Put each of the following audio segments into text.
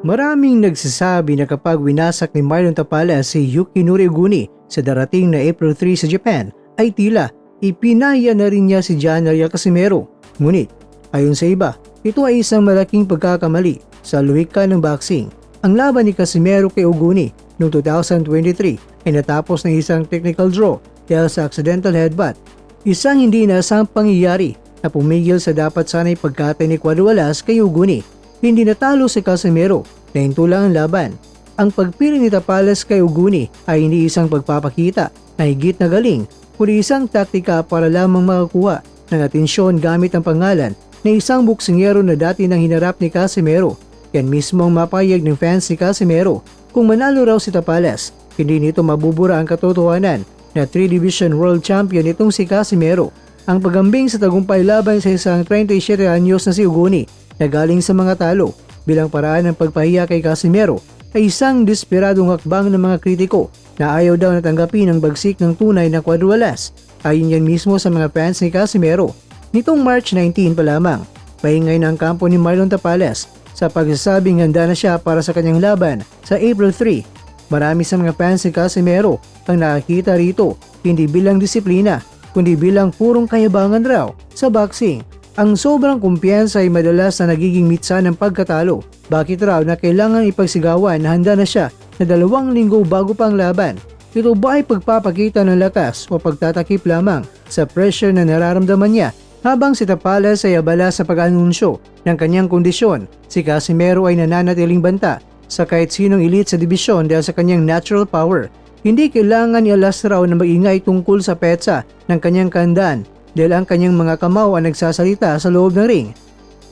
Maraming nagsasabi na kapag winasak ni Marlon Tapales si Yukinori Oguni sa darating na April 3 sa Japan, ay tila ipinaya na rin niya si John Ariel Casimero. Ngunit, ayon sa iba, ito ay isang malaking pagkakamali sa luwika ng boxing. Ang laban ni Casimero kay Oguni noong 2023 ay natapos ng isang technical draw dahil sa accidental headbutt. Isang hindi inaasahang pangyayari na pumigil sa dapat sana'y pagkatay ni Cuadras kay Oguni. Hindi natalo si Casimero na hinto lang ang laban. Ang pagpili ni Tapales kay Oguni ay hindi isang pagpapakita na higit na galing, kundi isang taktika para lamang makakuha ng atensyon gamit ang pangalan na isang boksingero na dati nang hinarap ni Casimero. Yan mismo ang mapayag ng fans ni Casimero. Kung manalo raw si Tapales, hindi nito mabubura ang katotohanan na 3-division world champion itong si Casimero. Ang pagambing sa tagumpay laban sa isang 37 anyos na si Oguni na galing sa mga talo bilang paraan ng pagpahiya kay Casimero ay isang desperadong hakbang ng mga kritiko na ayaw daw natanggapin ang bagsik ng tunay na Cuadras. Ayon yan mismo sa mga fans ni Casimero. Nitong March 19 pa lamang, paingay na ang kampo ni Marlon Tapales sa pagsasabing handa na siya para sa kanyang laban sa April 3. Marami sa mga fans ni Casimero ang nakakita rito hindi bilang disiplina kundi bilang purong kayabangan raw sa boxing. Ang sobrang kumpiyansa ay madalas na nagiging mitsa ng pagkatalo. Bakit raw na kailangan ipagsigawan na handa na siya na 2 linggo bago pa ang laban? Ito ba ay pagpapakita ng lakas o pagtatakip lamang sa pressure na nararamdaman niya habang si Tapales ay abala sa pag-anunsyo ng kanyang kondisyon? Si Casimero ay nananatiling banta sa kahit sinong elite sa dibisyon dahil sa kanyang natural power. Hindi kailangan ialas raw na mag-ingay tungkol sa petsa ng kanyang kandaan dahil ang kanyang mga kamao ang nagsasalita sa loob ng ring.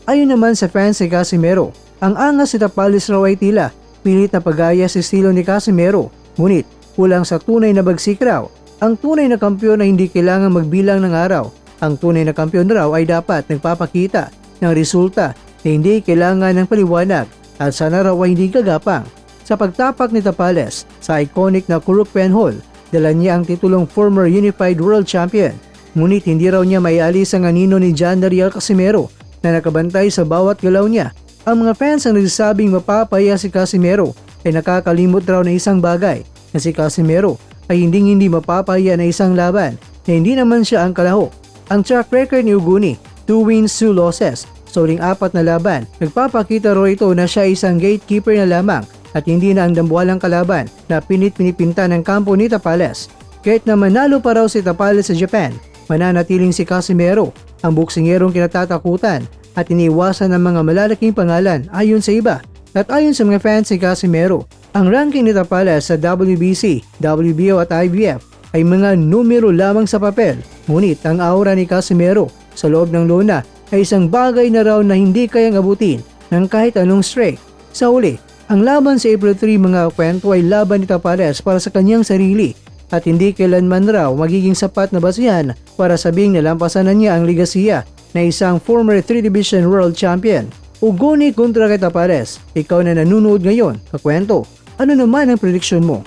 Ayon naman sa fans ni Casimero, ang angas ni Tapales raw ay tila pilit na pagaya sa estilo ni Casimero. Ngunit kulang sa tunay na bagsik raw. Ang tunay na kampiyon ay hindi kailangan magbilang ng araw. Ang tunay na kampiyon raw ay dapat nagpapakita ng resulta na hindi kailangan ng paliwanag at sana raw ay hindi gagapang. Sa pagtapak ni Tapales sa iconic na Kuruk Pen Hall, dala niya ang titulong former Unified World Champion. Ngunit hindi raw niya maialis ang anino ni John Ariel Casimero na nakabantay sa bawat galaw niya. Ang mga fans ang nagsasabing mapapaya si Casimero ay nakakalimot raw na isang bagay na si Casimero ay hindi mapapaya na isang laban na hindi naman siya ang kalahok. Ang track record ni Oguni, 2 wins, 2 losses, sa huling 4 na laban, nagpapakita raw ito na siya isang gatekeeper na lamang at hindi na ang dambuhalang kalaban na pinipinta ng kampo ni Tapales. Kahit na manalo pa raw si Tapales sa Japan, mananatiling si Casimero ang boksingerong kinatatakutan at iniiwasan ng mga malalaking pangalan ayon sa iba. At ayon sa mga fans ni Casimero, ang ranking ni Tapales sa WBC, WBO at IBF ay mga numero lamang sa papel. Ngunit ang aura ni Casimero sa loob ng lona ay isang bagay na raw na hindi kayang abutin ng kahit anong strike. Sa uli, ang laban sa April 3 mga kwento ay laban ni Tapales para sa kanyang sarili at hindi kailanman raw magiging sapat na basihan para sabing nalampasan na niya ang ligasiya na isang former 3-division world champion. Oguni kontra kay Tapales. Ikaw na nanonood ngayon, kakwento, ano naman ang prediksyon mo?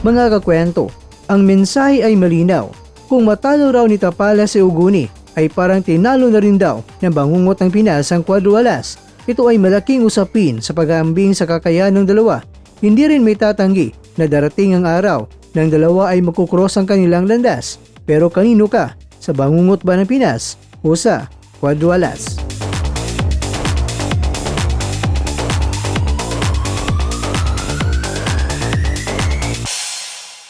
Mga kakwento, ang mensahe ay malinaw. Kung matalo raw ni Tapales si Oguni, ay parang tinalo na rin daw ng bangungot ng Pinas ang Cuadras. Ito ay malaking usapin sa pag-aambing sa kakayahan ng dalawa. Hindi rin may tatanggi na darating ang araw ng dalawa ay magkukross ang kanilang landas. Pero kanino ka? Sa bangungot ba ng Pinas o sa Cuadras?